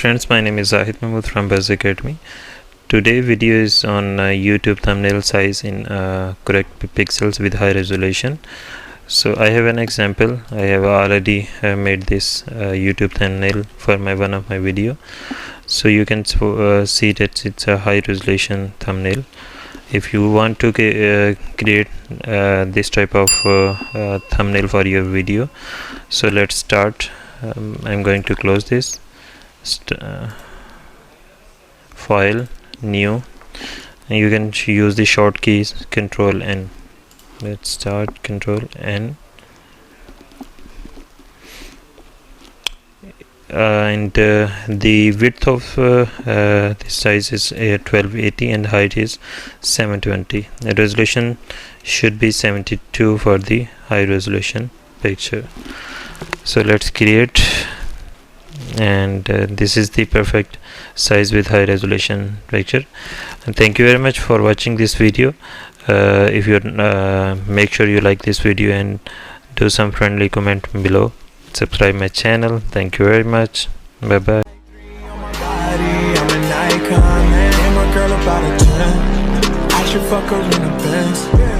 Friends, my name is Zahid Mahmood from Buzzacademy. Today video is on YouTube thumbnail size in correct pixels with high resolution. So I have an example. I have already made this YouTube thumbnail for one of my video. So you can see that it's a high resolution thumbnail. If you want to create this type of thumbnail for your video, so let's start. I'm going to close this. File, new, and you can use the short keys Control N. Let's start Control N, and the width of this size is 1280 and height is 720. The resolution should be 72 for the high resolution picture. So let's create, and this is the perfect size with high resolution picture. And thank you very much for watching this video. If you make sure you like this video and do some friendly comment below. Subscribe my channel. Thank you very much. Bye bye. I should fuck her in the Benz.